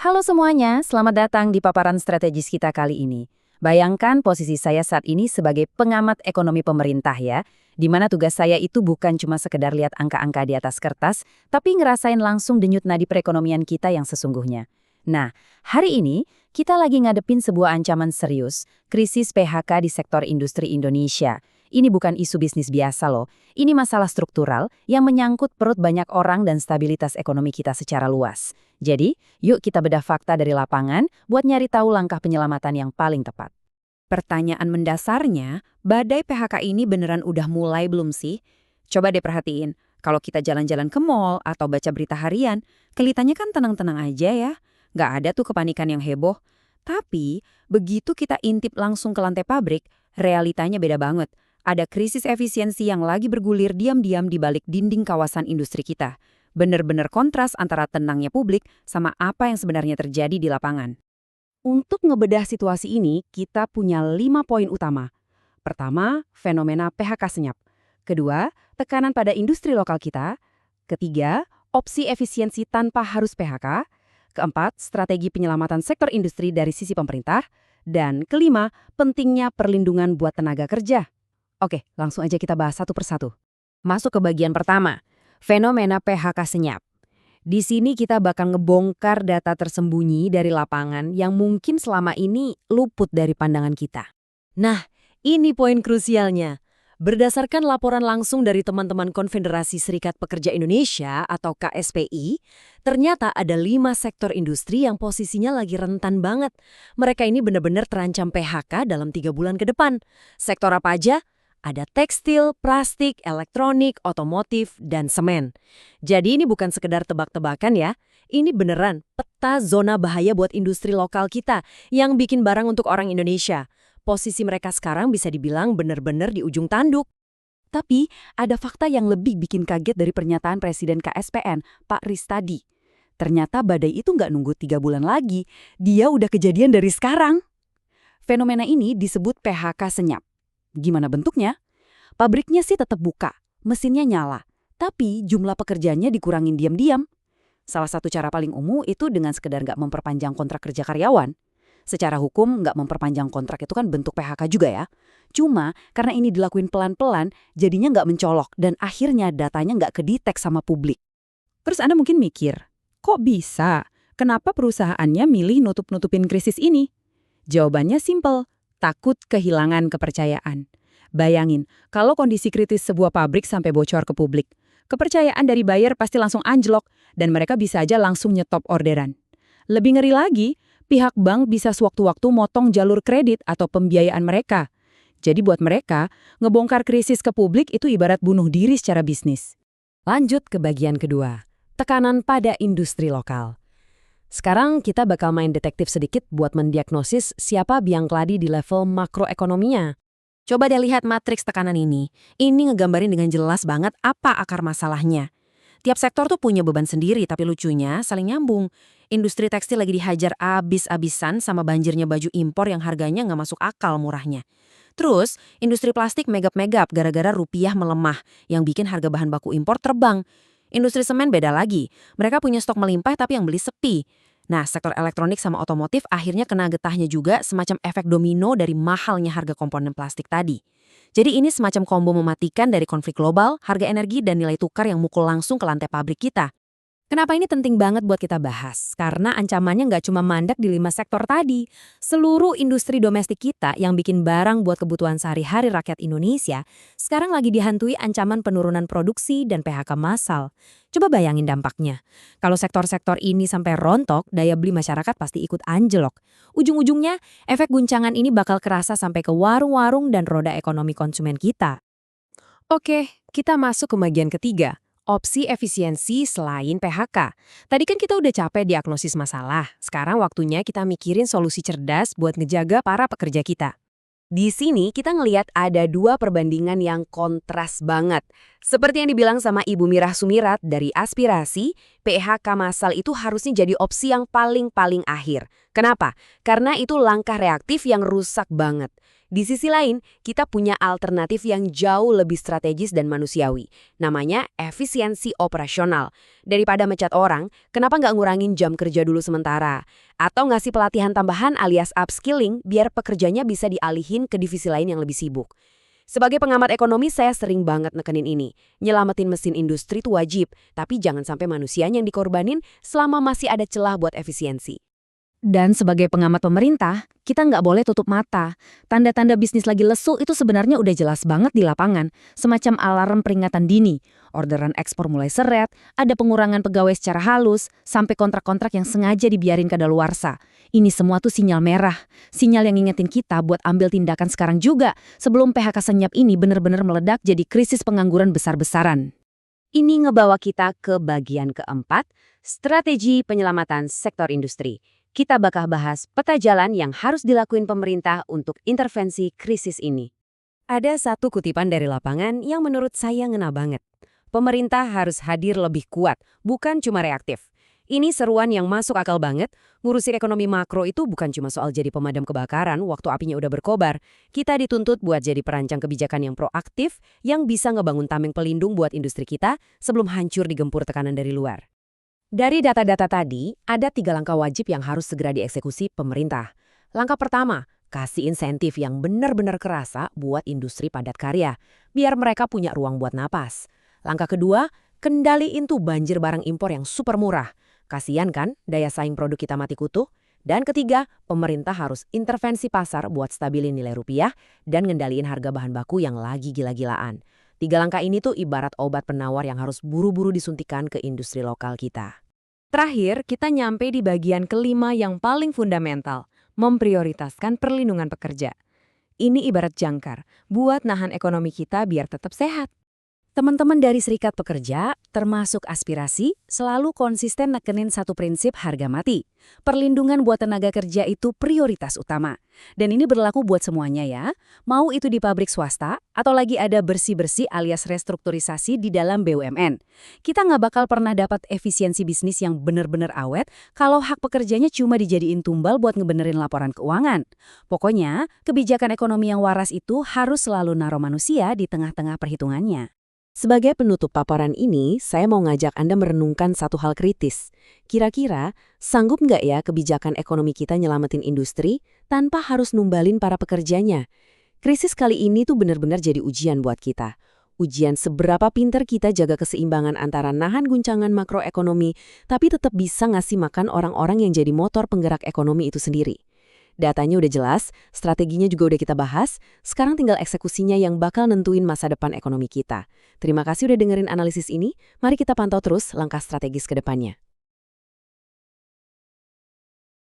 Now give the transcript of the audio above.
Halo semuanya, selamat datang di paparan strategis kita kali ini. Bayangkan posisi saya saat ini sebagai pengamat ekonomi pemerintah ya, di mana tugas saya itu bukan cuma sekedar lihat angka-angka di atas kertas, tapi ngerasain langsung denyut nadi perekonomian kita yang sesungguhnya. Nah, hari ini kita lagi ngadepin sebuah ancaman serius, krisis PHK di sektor industri Indonesia. Ini bukan isu bisnis biasa loh, ini masalah struktural yang menyangkut perut banyak orang dan stabilitas ekonomi kita secara luas. Jadi, yuk kita bedah fakta dari lapangan buat nyari tahu langkah penyelamatan yang paling tepat. Pertanyaan mendasarnya, badai PHK ini beneran udah mulai belum sih? Coba deh perhatiin, kalau kita jalan-jalan ke mall atau baca berita harian, kelihatannya kan tenang-tenang aja ya. Nggak ada tuh kepanikan yang heboh. Tapi, begitu kita intip langsung ke lantai pabrik, realitanya beda banget. Ada krisis efisiensi yang lagi bergulir diam-diam di balik dinding kawasan industri kita. Bener-bener kontras antara tenangnya publik sama apa yang sebenarnya terjadi di lapangan. Untuk ngebedah situasi ini, kita punya 5 poin utama. Pertama, fenomena PHK senyap. Kedua, tekanan pada industri lokal kita. Ketiga, opsi efisiensi tanpa harus PHK. Keempat, strategi penyelamatan sektor industri dari sisi pemerintah. Dan kelima, pentingnya perlindungan buat tenaga kerja. Oke, langsung aja kita bahas satu persatu. Masuk ke bagian pertama, fenomena PHK senyap. Di sini kita bakal ngebongkar data tersembunyi dari lapangan yang mungkin selama ini luput dari pandangan kita. Nah, ini poin krusialnya. Berdasarkan laporan langsung dari teman-teman Konfederasi Serikat Pekerja Indonesia atau KSPI, ternyata ada 5 sektor industri yang posisinya lagi rentan banget. Mereka ini benar-benar terancam PHK dalam 3 bulan ke depan. Sektor apa aja? Ada tekstil, plastik, elektronik, otomotif, dan semen. Jadi ini bukan sekedar tebak-tebakan ya. Ini beneran peta zona bahaya buat industri lokal kita yang bikin barang untuk orang Indonesia. Posisi mereka sekarang bisa dibilang bener-bener di ujung tanduk. Tapi ada fakta yang lebih bikin kaget dari pernyataan Presiden KSPN, Pak Riz tadi. Ternyata badai itu nggak nunggu 3 bulan lagi. Dia udah kejadian dari sekarang. Fenomena ini disebut PHK senyap. Gimana bentuknya? Pabriknya sih tetap buka, mesinnya nyala, tapi jumlah pekerjaannya dikurangin diam-diam. Salah satu cara paling umum itu dengan sekedar nggak memperpanjang kontrak kerja karyawan. Secara hukum nggak memperpanjang kontrak itu kan bentuk PHK juga ya. Cuma karena ini dilakuin pelan-pelan, jadinya nggak mencolok dan akhirnya datanya nggak kedetek sama publik. Terus Anda mungkin mikir, kok bisa? Kenapa perusahaannya milih nutup-nutupin krisis ini? Jawabannya simpel. Takut kehilangan kepercayaan. Bayangin, kalau kondisi kritis sebuah pabrik sampai bocor ke publik, kepercayaan dari buyer pasti langsung anjlok dan mereka bisa aja langsung nyetop orderan. Lebih ngeri lagi, pihak bank bisa sewaktu-waktu motong jalur kredit atau pembiayaan mereka. Jadi buat mereka, ngebongkar krisis ke publik itu ibarat bunuh diri secara bisnis. Lanjut ke bagian kedua, tekanan pada industri lokal. Sekarang kita bakal main detektif sedikit buat mendiagnosis siapa biang keladi di level makroekonominya. Coba deh lihat matriks tekanan ini. Ini ngegambarin dengan jelas banget apa akar masalahnya. Tiap sektor tuh punya beban sendiri, tapi lucunya saling nyambung. Industri tekstil lagi dihajar abis-abisan sama banjirnya baju impor yang harganya nggak masuk akal murahnya. Terus, industri plastik megap-megap gara-gara rupiah melemah yang bikin harga bahan baku impor terbang. Industri semen beda lagi. Mereka punya stok melimpah tapi yang beli sepi. Nah, sektor elektronik sama otomotif akhirnya kena getahnya juga semacam efek domino dari mahalnya harga komponen plastik tadi. Jadi ini semacam kombo mematikan dari konflik global, harga energi, dan nilai tukar yang mukul langsung ke lantai pabrik kita. Kenapa ini penting banget buat kita bahas? Karena ancamannya nggak cuma mandek di 5 sektor tadi. Seluruh industri domestik kita yang bikin barang buat kebutuhan sehari-hari rakyat Indonesia sekarang lagi dihantui ancaman penurunan produksi dan PHK massal. Coba bayangin dampaknya. Kalau sektor-sektor ini sampai rontok, daya beli masyarakat pasti ikut anjlok. Ujung-ujungnya, efek guncangan ini bakal kerasa sampai ke warung-warung dan roda ekonomi konsumen kita. Oke, kita masuk ke bagian ketiga. Opsi efisiensi selain PHK. Tadi kan kita udah capek diagnosis masalah. Sekarang waktunya kita mikirin solusi cerdas buat ngejaga para pekerja kita. Di sini kita ngelihat ada 2 perbandingan yang kontras banget. Seperti yang dibilang sama Ibu Mirah Sumirat dari Aspirasi, PHK massal itu harusnya jadi opsi yang paling-paling akhir. Kenapa? Karena itu langkah reaktif yang rusak banget. Di sisi lain, kita punya alternatif yang jauh lebih strategis dan manusiawi. Namanya efisiensi operasional. Daripada mecat orang, kenapa nggak ngurangin jam kerja dulu sementara? Atau ngasih pelatihan tambahan alias upskilling biar pekerjanya bisa dialihin ke divisi lain yang lebih sibuk. Sebagai pengamat ekonomi, saya sering banget nekenin ini. Nyelamatin mesin industri itu wajib, tapi jangan sampai manusianya yang dikorbanin selama masih ada celah buat efisiensi. Dan sebagai pengamat pemerintah, kita nggak boleh tutup mata. Tanda-tanda bisnis lagi lesu itu sebenarnya udah jelas banget di lapangan. Semacam alarm peringatan dini. Orderan ekspor mulai seret, ada pengurangan pegawai secara halus, sampai kontrak-kontrak yang sengaja dibiarin kadaluarsa. Ini semua tuh sinyal merah. Sinyal yang ngingetin kita buat ambil tindakan sekarang juga, sebelum PHK senyap ini benar-benar meledak jadi krisis pengangguran besar-besaran. Ini ngebawa kita ke bagian keempat, strategi penyelamatan sektor industri. Kita bakal bahas peta jalan yang harus dilakuin pemerintah untuk intervensi krisis ini. Ada satu kutipan dari lapangan yang menurut saya ngena banget. Pemerintah harus hadir lebih kuat, bukan cuma reaktif. Ini seruan yang masuk akal banget. Ngurusin ekonomi makro itu bukan cuma soal jadi pemadam kebakaran waktu apinya udah berkobar. Kita dituntut buat jadi perancang kebijakan yang proaktif, yang bisa ngebangun tameng pelindung buat industri kita sebelum hancur digempur tekanan dari luar. Dari data-data tadi, ada 3 langkah wajib yang harus segera dieksekusi pemerintah. Langkah pertama, kasih insentif yang benar-benar kerasa buat industri padat karya, biar mereka punya ruang buat napas. Langkah kedua, kendaliin tuh banjir barang impor yang super murah. Kasian kan daya saing produk kita mati kutu? Dan ketiga, pemerintah harus intervensi pasar buat stabilin nilai rupiah dan ngendaliin harga bahan baku yang lagi gila-gilaan. 3 langkah ini tuh ibarat obat penawar yang harus buru-buru disuntikan ke industri lokal kita. Terakhir, kita nyampe di bagian kelima yang paling fundamental, memprioritaskan perlindungan pekerja. Ini ibarat jangkar, buat nahan ekonomi kita biar tetap sehat. Teman-teman dari Serikat Pekerja, termasuk aspirasi, selalu konsisten nekenin satu prinsip harga mati. Perlindungan buat tenaga kerja itu prioritas utama. Dan ini berlaku buat semuanya ya. Mau itu di pabrik swasta, atau lagi ada bersih-bersih alias restrukturisasi di dalam BUMN. Kita nggak bakal pernah dapat efisiensi bisnis yang benar-benar awet kalau hak pekerjanya cuma dijadiin tumbal buat ngebenerin laporan keuangan. Pokoknya, kebijakan ekonomi yang waras itu harus selalu naruh manusia di tengah-tengah perhitungannya. Sebagai penutup paparan ini, saya mau ngajak Anda merenungkan satu hal kritis. Kira-kira, sanggup nggak ya kebijakan ekonomi kita nyelamatin industri tanpa harus numbalin para pekerjanya? Krisis kali ini tuh benar-benar jadi ujian buat kita. Ujian seberapa pinter kita jaga keseimbangan antara nahan guncangan makroekonomi, tapi tetap bisa ngasih makan orang-orang yang jadi motor penggerak ekonomi itu sendiri. Datanya udah jelas, strateginya juga udah kita bahas, sekarang tinggal eksekusinya yang bakal nentuin masa depan ekonomi kita. Terima kasih udah dengerin analisis ini, mari kita pantau terus langkah strategis ke depannya.